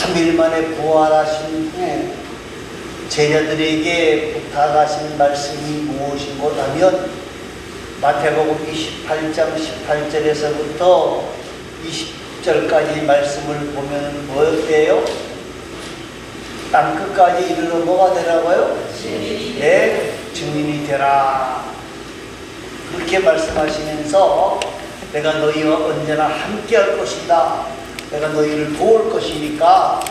3일 만에 부활하신 후 제자들에게 부탁하신 말씀이 무엇인고 하면 마태복음 28장 18절에서부터 20절까지 말씀을 보면 뭐예요? 땅끝까지 이르러 뭐가 되라고요? 네, 증인이 되라. 그렇게 말씀하시면서 내가 너희와 언제나 함께 할 것이다. 내가 너희를 도울 것이니까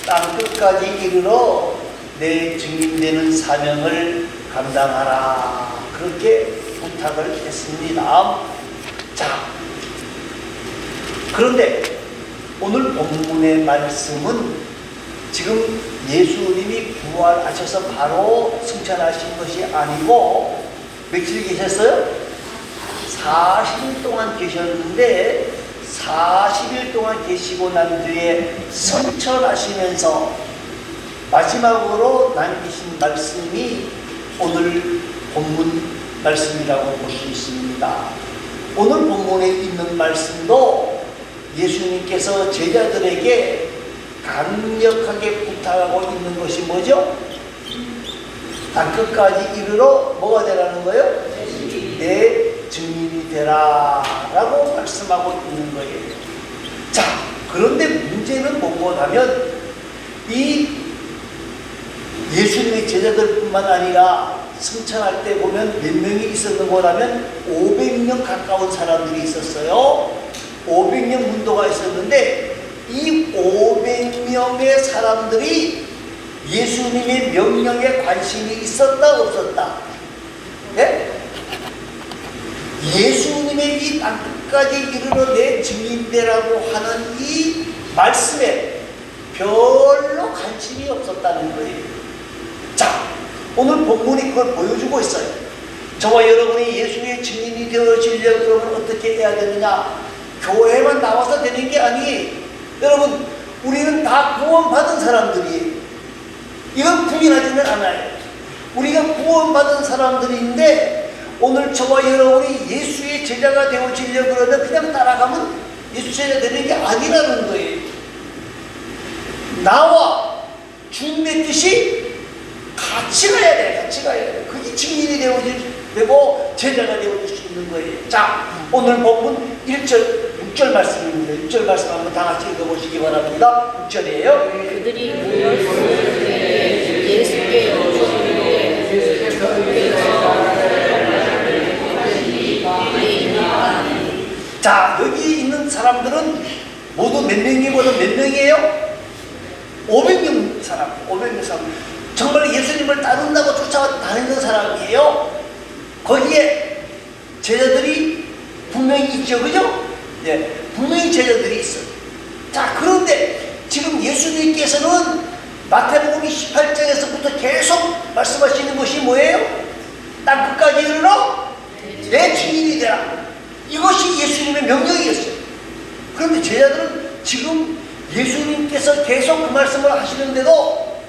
땅끝까지 이르러 내 증인되는 사명을 감당하라. 그렇게 부탁을 했습니다. 자, 그런데 오늘 본문의 말씀은 지금 예수님이 부활하셔서 바로 승천하신 것이 아니고 며칠 계셨어요? 40일 동안 계셨는데 40일 동안 계시고 난 뒤에 승천하시면서 마지막으로 남기신 말씀이 오늘 본문 말씀이라고 볼 수 있습니다. 오늘 본문에 있는 말씀도 예수님께서 제자들에게 강력하게 부탁하고 있는 것이 뭐죠? 땅끝까지 이르러 뭐가 되라는 거예요? 내 증인이 되라 라고 말씀하고 있는 거예요. 자, 그런데 문제는 뭐고 하면 이 예수님의 제자들뿐만 아니라 승천할 때 보면 몇 명이 있었는고 하면 500명 가까운 사람들이 있었어요. 500명 문도가 있었는데 이 500명의 사람들이 예수님의 명령에 관심이 있었다 없었다? 네? 예수님의 이 땅끝까지 이르러 내 증인되라고 하는 이 말씀에 별로 관심이 없었다는 거예요. 자, 오늘 본문이 그걸 보여주고 있어요. 저와 여러분이 예수의 증인이 되어지려고 그러면 어떻게 해야 되느냐? 교회만 나와서 되는 게 아니에요. 여러분, 우리는 다 구원받은 사람들이에요. 이건 부인하지는 않아요. 우리가 구원받은 사람들인데 오늘 저와 여러분이 예수의 제자가 되어지려고 그러면 그냥 따라가면 예수 제자 되는 게 아니라는 거예요. 나와 주님의 뜻이 같이 가야 돼. 같이 가야 돼. 그게 증인이 되고 제자가 되어질 수 있는 거예요. 자, 오늘 본문 1절 6절 말씀입니다. 6절 말씀 한번 다 같이 읽어보시기 바랍니다. 6절이에요. 그들이 모였을 때 예수께 여쭈시되 자, 여기 있는 사람들은 모두 몇 명이보다 몇 명이에요? 500명 사람, 500명 사람. 정말 예수님을 따른다고 쫓아다니는 사람이에요. 거기에 제자들이 분명히 있죠, 그죠? 네, 분명히 제자들이 있어요. 자, 그런데 지금 예수님께서는 마태복음 18장에서부터 계속 말씀하시는 것이 뭐예요? 땅끝까지 이르러 내 증인이 되라. 이것이 예수님의 명령이었어요. 그런데 제자들은 지금 예수님께서 계속 그 말씀을 하시는데도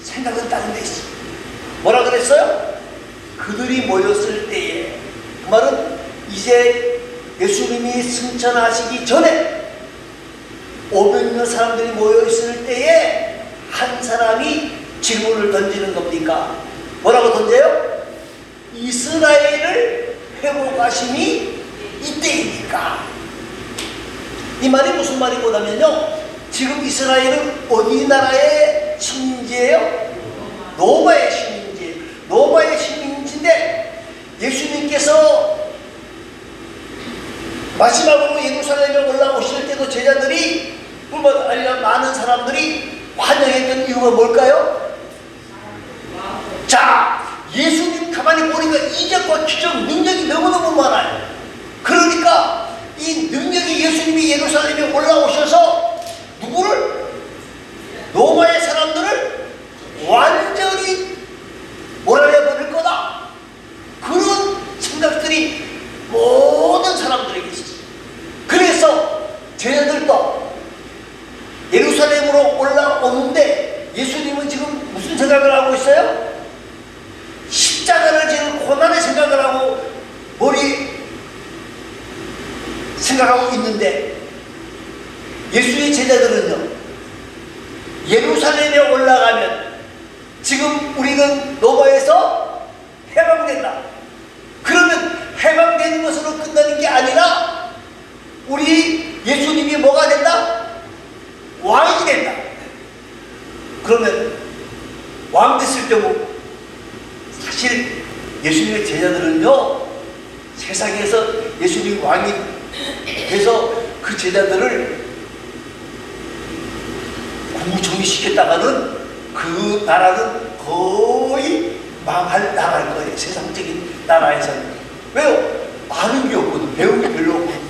생각은 다른 데 있어요. 뭐라 그랬어요? 그들이 모였을 때에, 그 말은 이제 예수님이 승천하시기 전에 500명 사람들이 모여있을 때에 한 사람이 질문을 던지는 겁니까? 뭐라고 던져요? 이스라엘을 회복하심이 이때입니까? 이 말이 무슨 말이고냐면요, 지금 이스라엘은 어디 나라의 식민지예요? 로마의 식민지. 로마의 식민지인데 예수님께서 마지막으로 예루살렘에 올라오실 때도 제자들이 뿐만 아니라 많은 사람들이 환영했던 이유가 뭘까요? 자, 예수님 가만히 보니까 이적과 기적, 능력이 너무너무 많아요. 그러니까 이 능력이 예수님이 예루살렘에 올라오셔서 누구를? 로마의 사람들을 완전히 몰아내버릴 거다. 그런 생각들이 모든 사람들에게 있었어요. 그래서 제자들도 예루살렘으로 올라오는데 예수님은 지금 무슨 생각을 하고 있어요? 십자가를 지금 고난의 생각을 하고 생각하고 있는데 예수의 제자들은요, 예루살렘에 올라가면 지금 우리는 로마에서 해방된다. 그러면 해방되는 것으로 끝나는 게 아니라 우리 예수님이 뭐가 된다? 왕이 된다. 그러면 왕 됐을 경우 사실 예수님의 제자들은요, 세상에서 예수님 왕이 돼서 그 제자들을 국무총리시켰다가는 그 나라는 거의 나갈 거예요. 세상적인 나라에서는. 왜요? 아는 게 없거든. 배운 게 별로 없거든.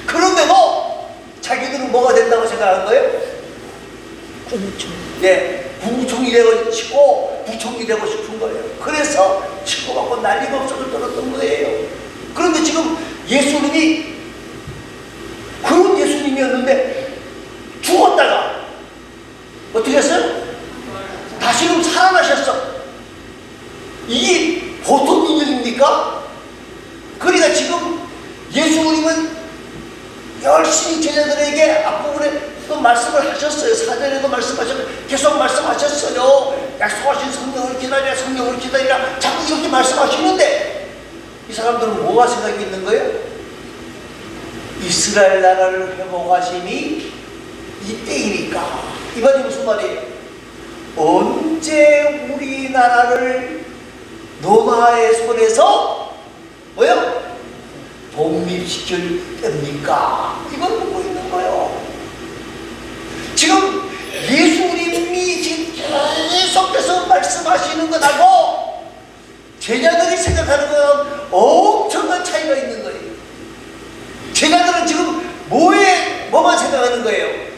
그런데도 자기들은 뭐가 된다고 생각하는 거예요? 국무총리. 네, 국무총리 되고 싶고 부총리 되고 싶은 거예요. 그래서 치고받고 난리가 없어서 떨었던 거예요. 그런데 지금 예수님이 그런 예수님이었는데 죽었다가 어떻게 했어요? 다시금 살아나셨어. 이게 보통 인연입니까? 그러니까 지금 예수님은 열심히 제자들에게 앞부분에 또 말씀을 하셨어요. 사전에도 말씀하셨고 계속 말씀하셨어요. 약속하신 성령을 기다리라, 성령을 기다리라, 자꾸 이렇게 말씀하시는데 이 사람들은 뭐가 생각이 있는 거예요? 이스라엘 나라를 회복하심이 이때이니까. 이 말이 무슨 말이에요? 언제 우리나라를 로마의 손에서 뭐요? 독립시킬 때입니까? 이걸 묻고 있는 거예요. 지금 예수님이 지금 계속해서 말씀하시는 것하고 제자들이 생각하는 것은 엄청난 차이가 있는 거예요. 제자들은 지금 뭐만 생각하는 거예요?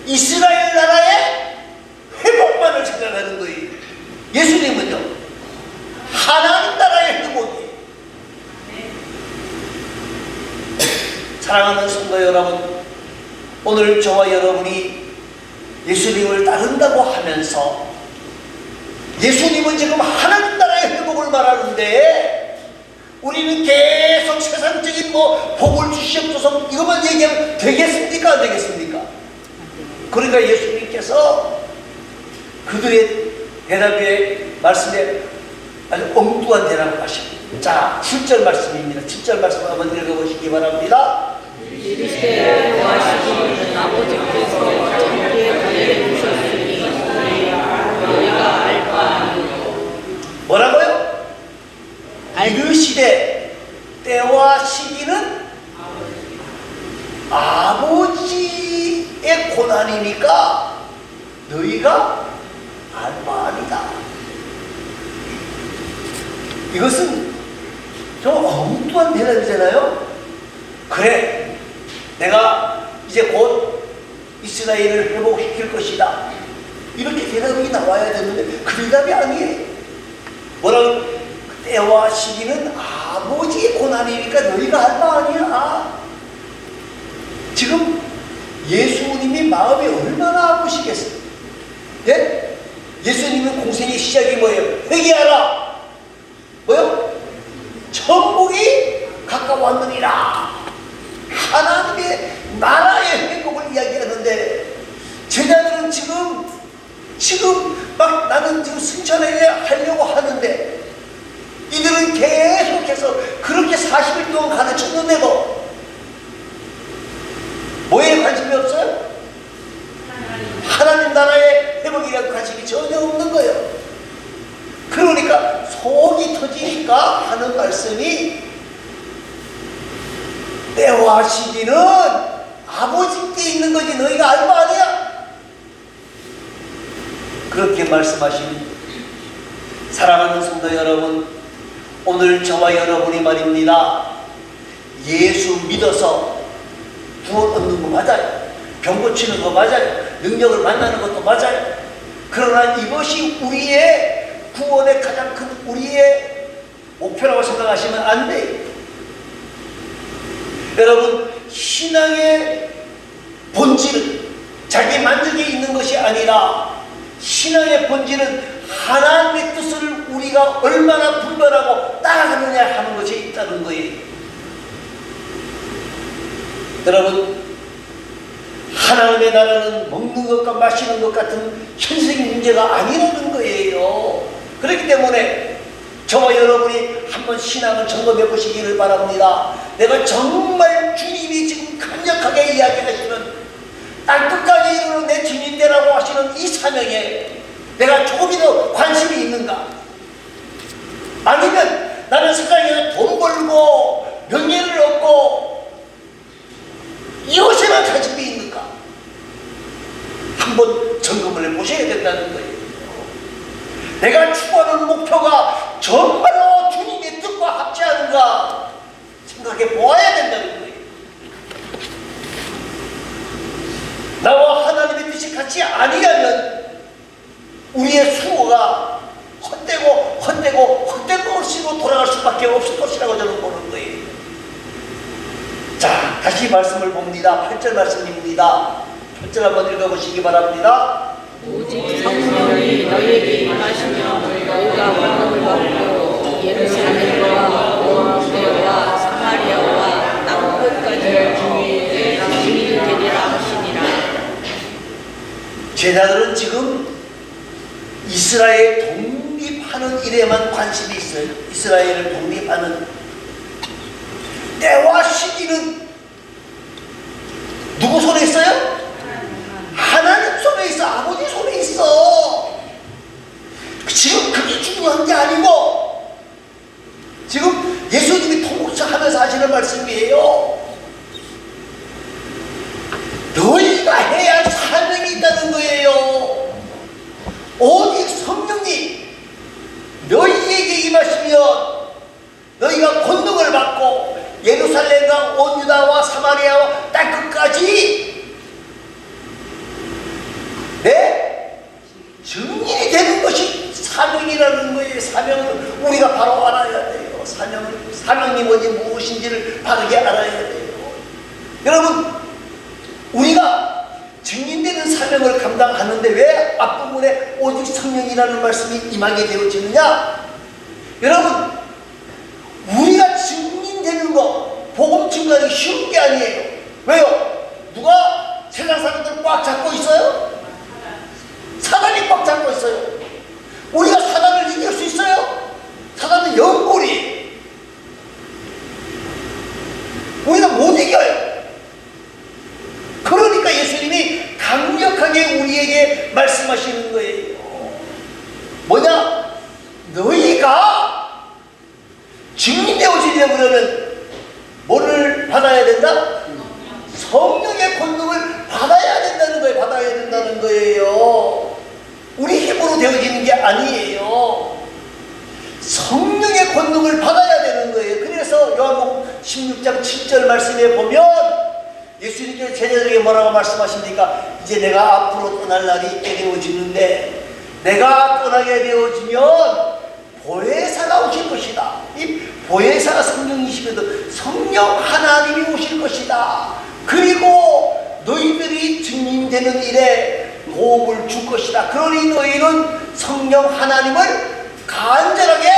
이스라엘 나라의 회복만을 생각하는 거예요. 예수님은요, 하나님 나라의 회복이에요. 사랑하는 성도 여러분, 오늘 저와 여러분이 예수님을 따른다고 하면서 예수님은 지금 하나님 나라의 회복을 말하는데 우리는 계속 세상적인 복을 주시옵소서 이것만 얘기하면 되겠습니까? 안 되겠습니까? 그러니까 예수님께서 그들의 대답에 말씀에 아주 엉뚱한 대답을 하십니다. 자, 7절 말씀입니다. 7절 말씀 한번 읽어보시기 바랍니다. 이르시되 구하시기는 아버지께서 천국에 보내주셨으니 너희가 알 바 아니요. 뭐라고요? 이르시되 때와 시기는 아버지의 고난이니까 너희가 알 바 아니다. 이것은 좀 엉뚱한 대답이잖아요. 그래, 내가 이제 곧 이스라엘을 회복시킬 것이다. 이렇게 대답이 나와야 되는데 그 대답이 아니에요. 뭐라고? 때와 시기는 아버지의 고난이니까 너희가 할 바 아니야. 지금 예수님이 마음이 얼마나 아프시겠어요? 예? 예수님은 공생의 시작이 뭐예요? 회개하라. 뭐요? 천국이 가까웠느니라. 하나님의 나라의 회복을 이야기하는데 제자들은 지금 막 나는 지금 승천해야 하려고 하는데 이들은 계속해서 그렇게 40일 동안 가르쳤는데도 뭐에 관심이 없어요? 하나님 나라의 회복이라는 관심이 전혀 없는 거예요. 그러니까 속이 터지니까 하는 말씀이 때와 시기는 아버지께 있는 거지 너희가 알 바 아니야. 그렇게 말씀하십니다. 사랑하는 성도 여러분, 오늘 저와 여러분이 말입니다. 예수 믿어서 구원 얻는 거 맞아요. 병 고치는 거 맞아요. 능력을 만나는 것도 맞아요. 그러나 이것이 우리의 구원의 가장 큰 우리의 목표라고 생각하시면 안 돼요. 여러분, 신앙의 본질은 자기 만족에 있는 것이 아니라 신앙의 본질은 하나님의 뜻을 우리가 얼마나 분별하고 따라가느냐 하는 것이 있다는 거예요. 여러분, 하나님의 나라는 먹는 것과 마시는 것 같은 현실적인 문제가 아니라는 거예요. 그렇기 때문에 저와 여러분이 한번 신앙을 점검해 보시기를 바랍니다. 내가 정말 주님이 지금 강력하게 이야기하시는 땅끝까지 이르는 내 주님되라고 하시는 이 사명에 내가 조금이라도 관심이 있는가? 아니면 나는 세상에서 돈 벌고 명예를 얻고 이것에만 관심이 있는가? 한번 점검을 해보셔야 된다는 거예요. 내가 추구하는 목표가 정말로 주님의 뜻과 합치하는가 생각해 보아야 된다는 거예요. 나와 하나님의 뜻이 같이 아니하면 우리의 수고가 헛된 것으로 돌아갈 수밖에 없을 것이라고 저는 보는 거예요. 자, 다시 말씀을 봅니다. 8절 말씀입니다. 8절 한번 읽어보시기 바랍니다. 오직 성령이 너희에게 임하시며 너희가 권능을 받고 예루살렘과 온 유대와 사마리아와 땅 끝까지 주의 당신이 되리라 하시니라. 제자들은 지금 이스라엘 독립하는 일에만 관심이 있어요. 이스라엘을 독립하는 때와 시기는 누구 손에 있어요? 하나님 손에 있어. 아버지 손에 있어. 지금 그게 중요한 게 아니고 지금 예수님이 통독하면서 하시는 말씀이에요. 너희가 해야 할 사명이 있다는 거예요. 오직 성령이 너희에게 임하시면 너희가 권능을 받고 예루살렘과 온 유다와 사마리아와 땅끝까지 증인이 되는 것이 사명이라는 거예요. 사명을 우리가 바로 알아야 돼요. 사명이 뭐지 무엇인지를 바르게 알아야 돼요. 여러분, 우리가 증인되는 사명을 감당하는데 왜 앞부분에 오직 성령이라는 말씀이 임하게 되어지느냐? 여러분, 우리가 증인되는 거, 복음 증거하기 쉬운 게 아니에요. 왜요? 누가 세상 사람들 꽉 잡고 있어요? 사단이 꽉 잡고 있어요. 우리가 사단을 이길 수 있어요? 사단은 영골이. 우리가 못 이겨요. 그러니까 예수님이 강력하게 우리에게 말씀하시는 거예요. 뭐냐? 너희가 증인되어지려면 그러면 뭐를 받아야 된다? 성령의 권능을 받아야 된다는 거예요. 받아야 된다는 거예요. 우리 힘으로 되어지는 게 아니에요. 성령의 권능을 받아야 되는 거예요. 그래서 요한복음 16장 7절 말씀에 보면 예수님께서 제자들에게 뭐라고 말씀하십니까? 이제 내가 앞으로 떠날 날이 있게 되어지는데 내가 떠나게 되어지면 보혜사가 오실 것이다. 이 보혜사가 성령이시거든. 성령 하나님이 오실 것이다. 그리고 너희들이 증인되는 일에 도움을 줄 것이다. 그러니 너희는 성령 하나님을 간절하게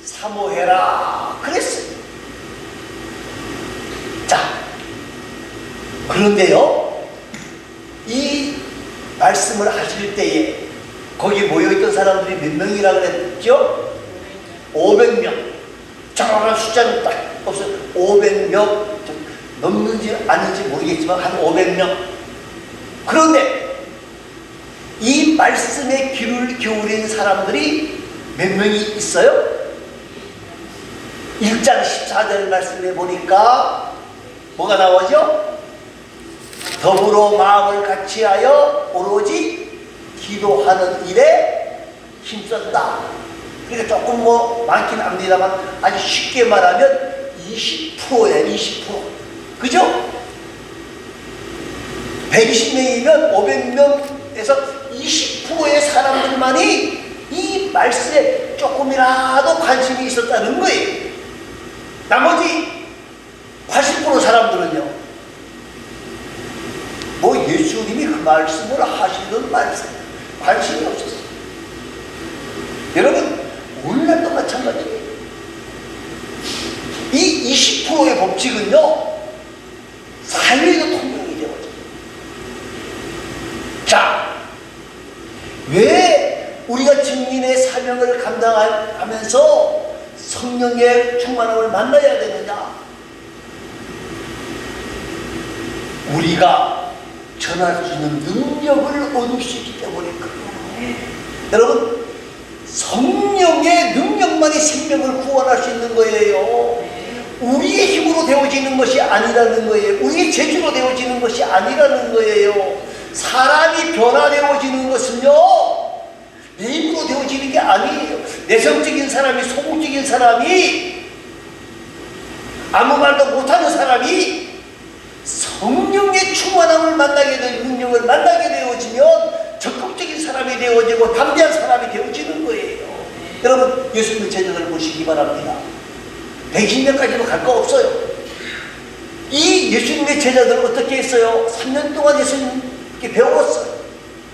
사모해라. 그랬어요. 자, 그런데요, 이 말씀을 하실 때에 거기 모여있던 사람들이 몇 명이라 그랬죠? 500명. 정확한 숫자는 딱 없어요. 500명. 넘는지 아닌지 모르겠지만 한 500명. 그런데 이 말씀에 귀를 기울인 사람들이 몇 명이 있어요? 1장 14절 말씀에 보니까 뭐가 나오죠? 더불어 마음을 같이하여 오로지 기도하는 일에 힘썼다. 그러니까 조금 뭐 많긴 합니다만 아주 쉽게 말하면 20%예요. 20%. 그죠? 120명이면 500명에서 20%의 사람들만이 이 말씀에 조금이라도 관심이 있었다는 거예요. 나머지 80% 사람들은요, 뭐 예수님이 그 말씀을 하시는 말씀 관심이 없었어요. 여러분, 오늘날도 마찬가지예요. 이 20%의 법칙은요, 사회가 통용이 되어져. 왜 우리가 증인의 사명을 감당하면서 성령의 충만함을 만나야 되느냐? 우리가 전할 수 있는 능력을 얻을 수 있기 때문에 그래요. 여러분, 성령의 능력만이 생명을 구원할 수 있는 거예요. 우리의 힘으로 되어지는 것이 아니라는 거예요. 우리의 재주로 되어지는 것이 아니라는 거예요. 사람이 변화되어지는 것은요, 내 힘으로 되어지는 게 아니에요. 내성적인 사람이, 소극적인 사람이, 아무 말도 못하는 사람이 성령의 충만함을 만나게 된 능력을 만나게 되어지면 적극적인 사람이 되어지고 담대한 사람이 되어지는 거예요. 여러분, 예수님의 제자들을 보시기 바랍니다. 120년까지도 갈 거 없어요. 이 예수님의 제자들은 어떻게 했어요? 3년 동안 예수님께 배웠어요.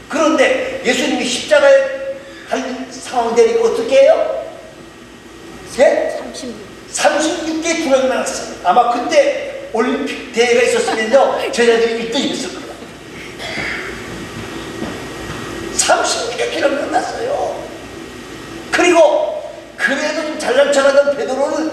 그런데 예수님이 십자가에 갈 상황 되니까 어떻게 해요? 예? 36개 기록이 나왔어요. 아마 그때 올림픽 대회가 있었으면요, 제자들이 1등이 했을 거예요. 36개 기록이 났어요. 그리고 그래도 좀 잘난 척하던 베드로는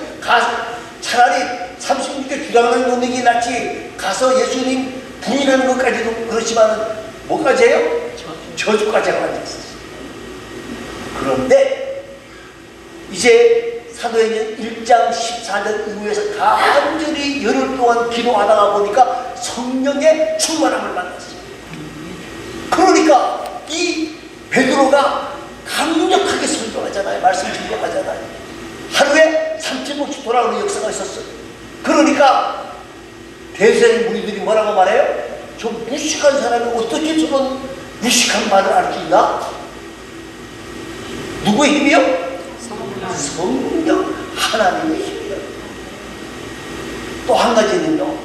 차라리 36개 주장하는 놈에게 낫지, 가서 예수님 부인하는 것까지도 그렇지만은 뭐까지 해요? 저주까지 하고 앉았어요. 그런데 이제 사도행전 1장 14절 이후에서 간절히 열흘 동안 기도하다가 보니까 성령의 충만함을 만났어요. 그러니까 이 베드로가 강력하게 설교하잖아요. 말씀 증거하잖아요. 하루에 3,000번씩 돌아오는 역사가 있었어요. 그러니까 대세의 무리들이 뭐라고 말해요? 저 무식한 사람이 어떻게 저런 무식한 말을 할 수 있나? 누구의 힘이요? 성령, 하나님의 힘이요. 또 한 가지는요,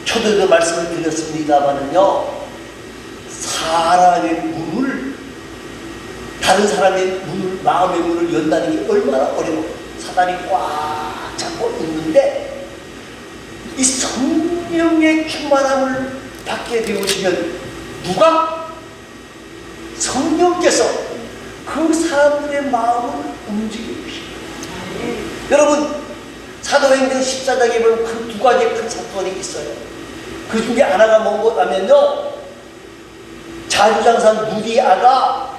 초대도 말씀을 드렸습니다마는요, 사람의 문을, 다른 사람의 문을, 마음의 문을 연다는 게 얼마나 어려워. 사단이 꽉 잡고 있는데 이 성령의 충만함을 받게 되어지면 누가? 성령께서 그 사람들의 마음을 움직이십니다. 여러분, 사도행전 14장에 보면 큰 두 가지 큰 사건이 있어요. 그 중에 하나가 뭐냐면요, 자주장사 누디아가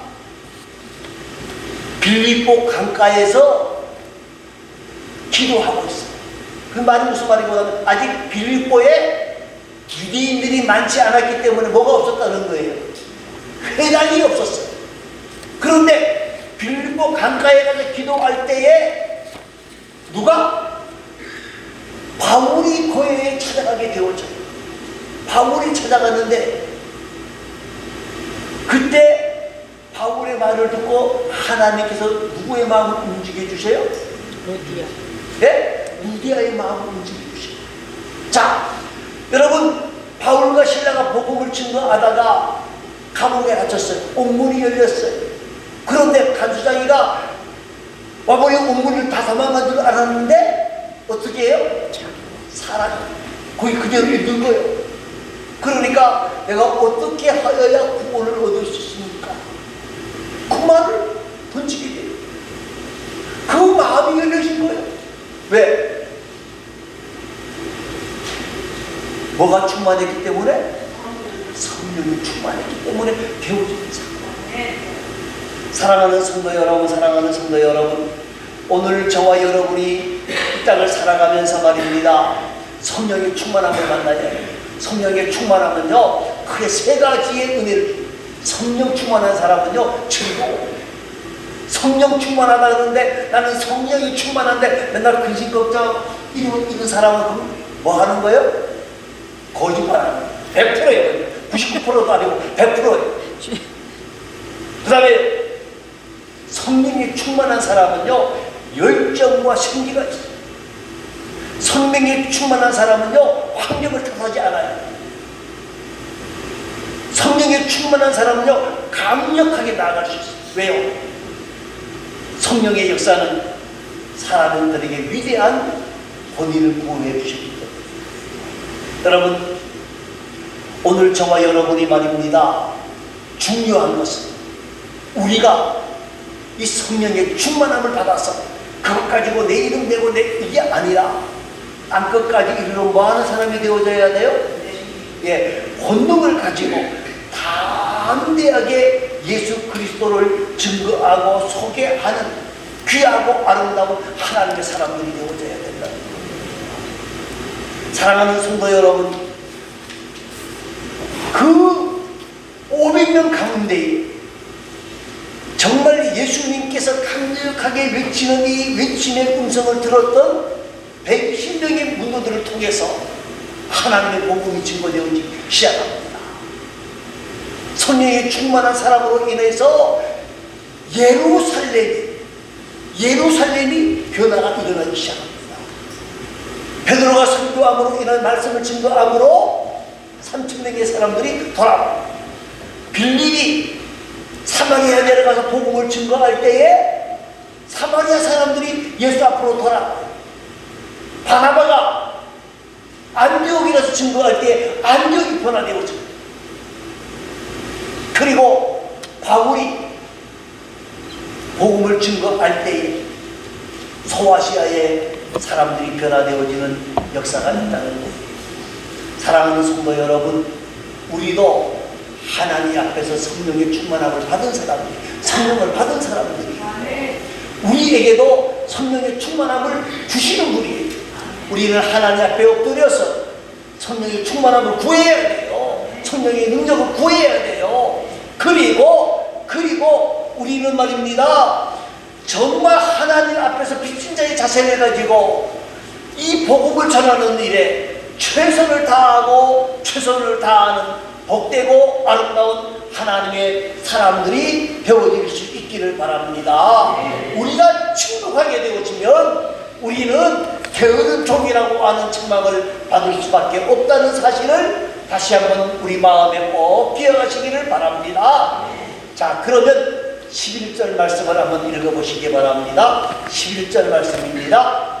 빌립보 강가에서 기도하고 있어요. 그 말이 무슨 말이냐면 아직 빌립보에 유대인들이 많지 않았기 때문에 뭐가 없었다는 거예요. 회당이 없었어요. 그런데 빌립보 강가에 가서 기도할 때에 누가? 바울이 거기에 찾아가게 되었죠. 바울이 찾아갔는데 그때 바울의 말을 듣고 하나님께서 누구의 마음을 움직여 주세요? 루디아. 네? 루디아의 마음을 움직여 주세요. 자, 여러분, 바울과 실라가 복음을 증거하다가 감옥에 갇혔어요. 옥문이 열렸어요. 그런데 간수장이가 와보니 옥문을 다 도망간 줄 알았는데 어떻게 해요? 사람 거기 그대로 있는 거예요. 그러니까 내가 어떻게 하여야 구원을 얻을 수 있습니까? 그 말을 던지게 돼요. 그 마음이 열려진 거예요. 왜? 뭐가 충만했기 때문에? 성령이 충만했기 때문에 되어진 사건. 사랑하는 성도 여러분, 사랑하는 성도 여러분, 오늘 저와 여러분이 이 땅을 살아가면서 말입니다, 성령의 충만함을 만나야 해요. 성령의 충만함은요, 크게 세 가지의 은혜를 줍니다. 성령 충만한 사람은요, 즐거워요. 성령 충만하다 그러는데 나는 성령이 충만한데 맨날 근심 걱정 이런 사람은 뭐 하는 거예요? 거짓말하는 거예요. 100%예요. 99%도 아니고 100%예요. 그 다음에 성령이 충만한 사람은요, 열정과 생기가 있어요. 성령이 충만한 사람은요, 환경을 탓하지 않아요. 성령이 충만한 사람은요, 강력하게 나아갈 수 있어요. 왜요? 성령의 역사는 사람들에게 위대한 권위를 구해 주십니다. 여러분, 오늘 저와 여러분이 말입니다, 중요한 것은 우리가 이 성령의 충만함을 받아서 그것 가지고 내 이름 내고 이게 아니라 땅끝까지 이르러 뭐하는 사람이 되어져야 돼요? 예, 본능을 가지고 담대하게 예수 그리스도를 증거하고 소개하는 귀하고 아름다운 하나님의 사람들이 되어져야 된다. 사랑하는 성도 여러분, 그 500명 가운데 정말 예수님께서 강력하게 외치는 이 외침의 음성을 들었던 110명의 문도들을 통해서 하나님의 복음이 증거되어지기 시작합니다. 성령의 충만한 사람으로 인해서 예루살렘이 변화가 일어나기 시작합니다. 베드로가 선교함으로 인한 말씀을 증거함으로 3,000명의 사람들이 돌아옵니다. 빌립이 사마리아 내려가서 복음을 증거할 때에 사마리아 사람들이 예수 앞으로 돌아와요. 바나바가 안디옥이라서 증거할 때 안디옥이 변화되어집니다. 그리고 바울이 복음을 증거할 때에 소아시아의 사람들이 변화되어지는 역사가 있다는 거예요. 사랑하는 성도 여러분, 우리도 하나님 앞에서 성령의 충만함을 받은 사람들이, 성령을 받은 사람들이 우리에게도 성령의 충만함을 주시는 분이에요. 우리는 하나님 앞에 엎드려서 성령의 충만함을 구해야 돼요. 성령의 능력을 구해야 돼요. 그리고 우리는 말입니다, 정말 하나님 앞에서 빚진 자의 자세를 가지고 이 복음을 전하는 일에 최선을 다하는 복되고 아름다운 하나님의 사람들이 되어질 수 있기를 바랍니다. 우리가 충족하게 되어지면 우리는 게으른 종이라고 하는 책망을 받을 수밖에 없다는 사실을 다시 한번 우리 마음에 꼭 기억하시기를 바랍니다. 자, 그러면 11절 말씀을 한번 읽어보시기 바랍니다. 11절 말씀입니다.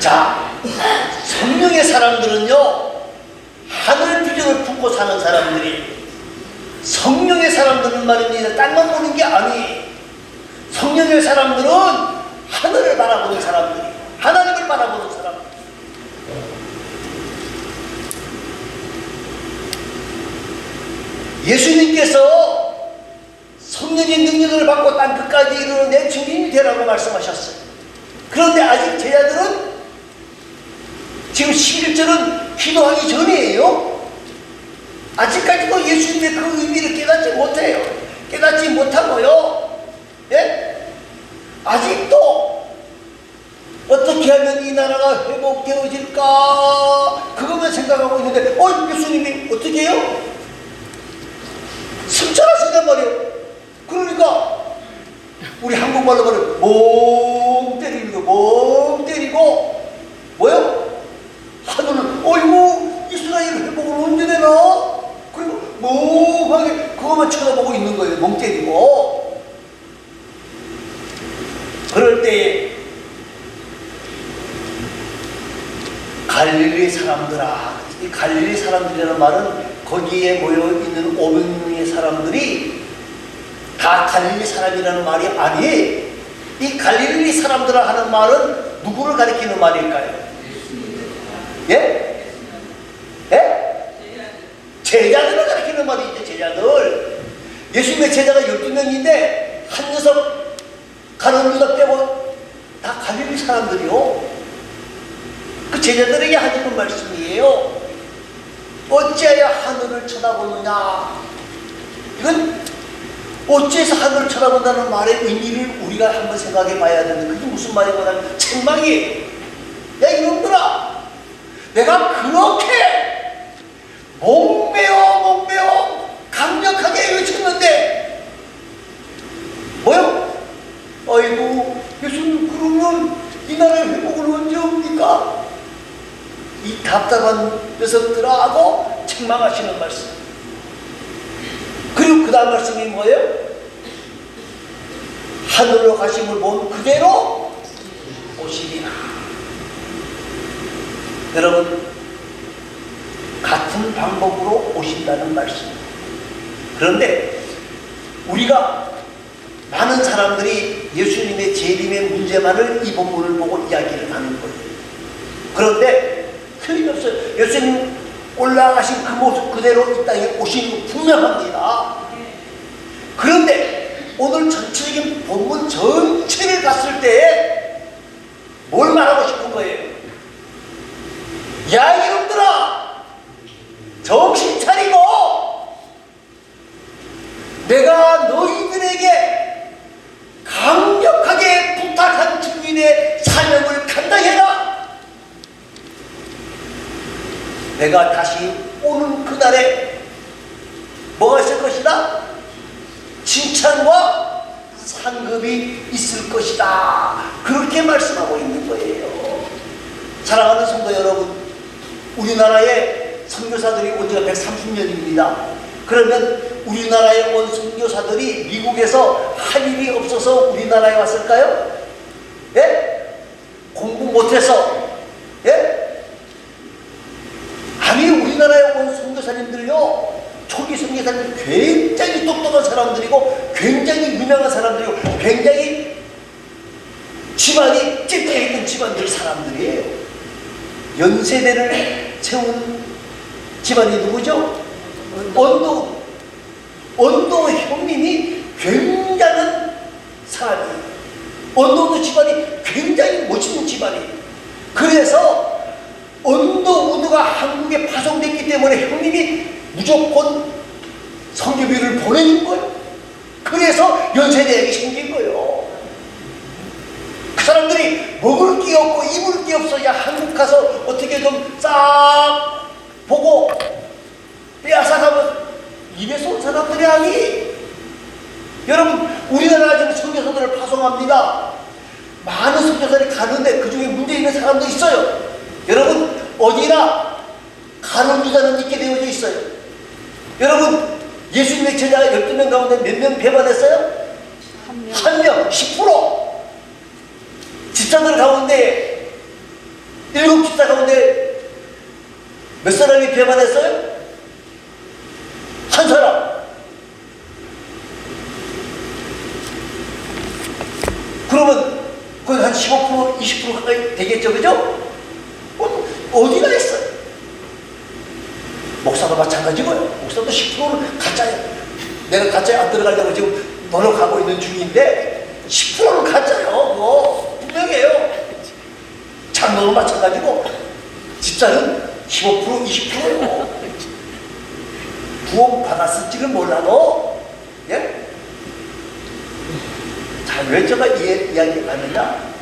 자, 성령의 사람들은요, 하늘 비전을 품고 사는 사람들이, 성령의 사람들은 말입니다, 땅만 보는 게 아니에요. 성령의 사람들은 하늘을 바라보는 사람들이, 하나님을 바라보는 사람들. 예수님께서 성령의 능력을 받고 땅끝까지 이르러 내 주님이 되라고 말씀하셨어요. 그런데 아직 제자들은 지금 11절은 기도하기 전이에요. 아직까지도 예수님의 그 의미를 깨닫지 못해요. 깨닫지 못하고요. 예? 아직도 어떻게 하면 이 나라가 회복되어질까 그것만 생각하고 있는데 예수님이 어떻게 해요? 승천하신단 말이에요. 그러니까 우리 한국말로 말하면 멍 때리고 뭐요? 하늘을 어이구 이스라엘 회복을 언제 되나? 그리고 멍하게 그것만 쳐다보고 있는 거예요. 멍 때리고. 그럴 때 갈릴리 사람들아, 이 갈릴리 사람들이라는 말은 거기에 모여있는 500명의 사람들이 다 갈릴리 사람이라는 말이 아니에요. 이 갈릴리 사람들아 하는 말은 누구를 가리키는 말일까요? 예? 예? 제자들을 가리키는 말이죠. 제자들. 예수님의 제자가 12명인데 한 녀석 가룟 유다 빼고 다 갈릴리 사람들이요. 그 제자들에게 하시는 말씀이에요. 어찌하여 하늘을 쳐다보느냐. 이건 어찌해서 하늘을 쳐다본다는 말의 의미를 우리가 한번 생각해 봐야 되는데, 그게 무슨 말이고 하면 책망이에요. 야 이놈들아, 내가 그렇게 목매어 강력하게 외쳤는데 뭐요? 아이고 예수님, 그러면 이 나라의 회복을 언제 옵니까? 이 답답한 녀석들아 하고 책망하시는 말씀. 그리고 그 다음 말씀이 뭐예요? 하늘로 가심을 본 그대로 오시리라. 여러분, 같은 방법으로 오신다는 말씀. 그런데 우리가 많은 사람들이 예수님의 재림의 문제만을 이 본문을 보고 이야기를 하는 거예요. 그런데 틀림없어요. 예수님 올라가신 그 모습 그대로 이 땅에 오신 거 분명합니다. 그런데 오늘 전체적인 본문 전체를 봤을 때 뭘 말하고 싶은 거예요? 야, 이놈들아! 정신 차리고 내가 너희들에게 강력하게 부탁한 증인의 사명을 감당해라. 내가 다시 오는 그날에 뭐가 있을 것이다? 칭찬과 상급이 있을 것이다. 그렇게 말씀하고 있는 거예요. 사랑하는 성도 여러분, 우리나라에 선교사들이 온 지가 130년입니다. 그러면 우리나라에 온 선교사들이 미국에서 할 일이 없어서 우리나라에 왔을까요? 예? 공부 못해서? 예? 아니, 우리나라에 온 선교사님들요, 초기 선교사님 굉장히 똑똑한 사람들이고 굉장히 유명한 사람들이고 굉장히 집안이 찐득했던 집안들 사람들이에요. 연세대를 세운 집안이 누구죠? 언도 형님이 굉장한 사람이에요. 언도 집안이 굉장히 멋있는 집안이에요. 그래서 언도우드가 한국에 파송됐기 때문에 형님이 무조건 선교비를 보내는 거예요. 그래서 연세대학이 생긴 거예요. 그 사람들이 먹을 게 없고 입을 게 없어야 한국 가서 어떻게 좀 싹 보고 빼앗아가면 입에서 온 사람들이 아니. 여러분, 우리나라 지금 선교사들을 파송합니다. 많은 선교사들이 가는데 그 중에 문제 있는 사람도 있어요. 여러분, 어디나 간원주자는 있게 되어져 있어요. 여러분, 예수님의 제자 12명 가운데 몇 명 배반했어요? 한 명, 10%. 집사들 가운데 7 집사 가운데 몇 사람이 배반했어요? 한 사람. 그러면 거의 한 15%, 20% 가까이 되겠죠, 그죠? 어디나 있어요. 목사도 마찬가지고요. 목사도 10%는 가짜예요. 내가 가짜에 안 들어가려고 지금 노력하고 있는 중인데 10%는 가짜예요. 그거 분명해요. 장로도 마찬가지고 집사는 15%, 20%예요. 구원 받았을지는 몰라도, 예? 자, 왜 제가 이야기를 하느냐?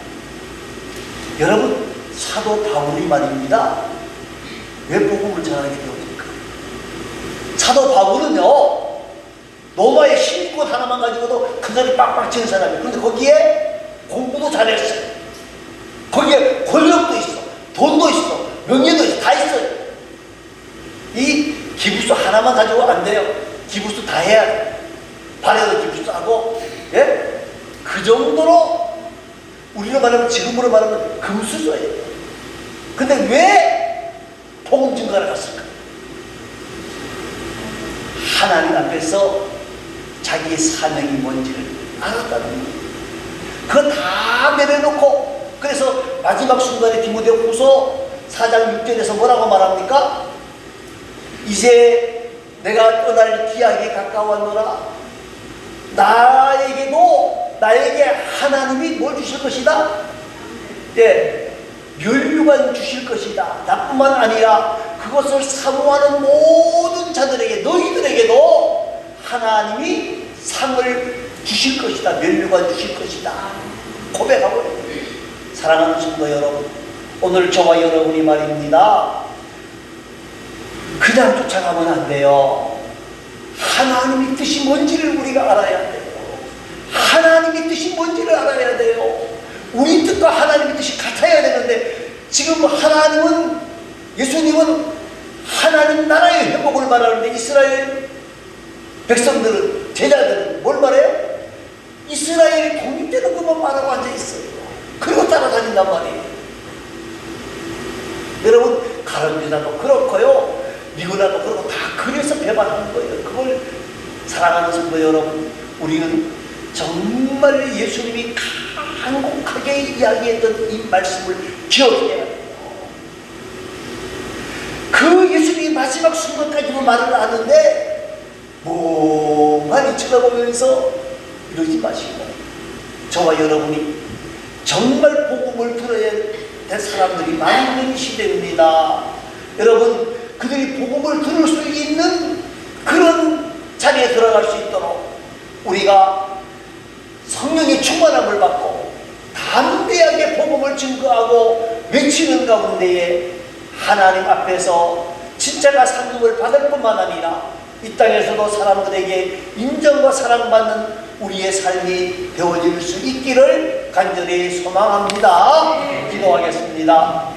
여러분, 사도 바울이 말입니다. 왜 복음을 전하게 되었습니까? 사도 바울은요, 로마의 신권 하나만 가지고도 그 사람이 빡빡 치는 사람이에요. 그런데 거기에 공부도 잘했어요. 거기에 권력도 있어, 돈도 있어, 명예도 있어, 다 있어요. 이 기부수 하나만 가지고 안 돼요. 기부수 다 해야 돼. 발에도 기부수하고, 예? 그 정도로 우리로 말하면, 지금으로 말하면 금수저예요. 근데 왜 복음 증거를 갔을까? 하나님 앞에서 자기의 사명이 뭔지를 알았다는 거예요. 그거 다 내려놓고, 그래서 마지막 순간에 디모데후서 4장 6절에서 뭐라고 말합니까? 이제 내가 떠날 기약이 가까웠노라. 나에게 하나님이 뭘 주실 것이다? 예, 멸류관 주실 것이다. 나뿐만 아니라 그것을 사모하는 모든 자들에게, 너희들에게도 하나님이 상을 주실 것이다. 멸류관 주실 것이다. 고백하고 있어요. 사랑하는 성도 여러분, 오늘 저와 여러분이 말입니다. 그냥 쫓아가면 안 돼요. 하나님의 뜻이 뭔지를 우리가 알아야 돼요. 하나님의 뜻이 뭔지를 알아야 돼요. 우리 뜻과 하나님의 뜻이 같아야 되는데, 지금 하나님은, 예수님은 하나님 나라의 회복을 말하는데, 이스라엘 백성들은, 제자들은 뭘 말해요? 이스라엘이 독립된 그것만 말하고 앉아있어요. 그리고 따라다닌단 말이에요. 여러분, 가론유다도 그렇고요, 니고라도 그렇고, 다 그래서 배반한 거예요. 그걸 사랑하는 성도 여러분, 우리는 정말 예수님이 간곡하게 이야기했던 이 말씀을 기억해야 해요. 그 예수님이 마지막 순간까지도 말을 하는데 멍하니 쳐다보면서 이러지 마시고, 저와 여러분이 정말 복음을 들어야 될 사람들이 많이 있는 시대입니다. 여러분, 그들이 복음을 들을 수 있는 그런 자리에 들어갈 수 있도록 우리가 성령의 충만함을 받고 담대하게 복음을 증거하고 외치는 가운데에 하나님 앞에서 진짜가 상급을 받을 뿐만 아니라 이 땅에서도 사람들에게 인정과 사랑받는 우리의 삶이 되어질 수 있기를 간절히 소망합니다. 기도하겠습니다.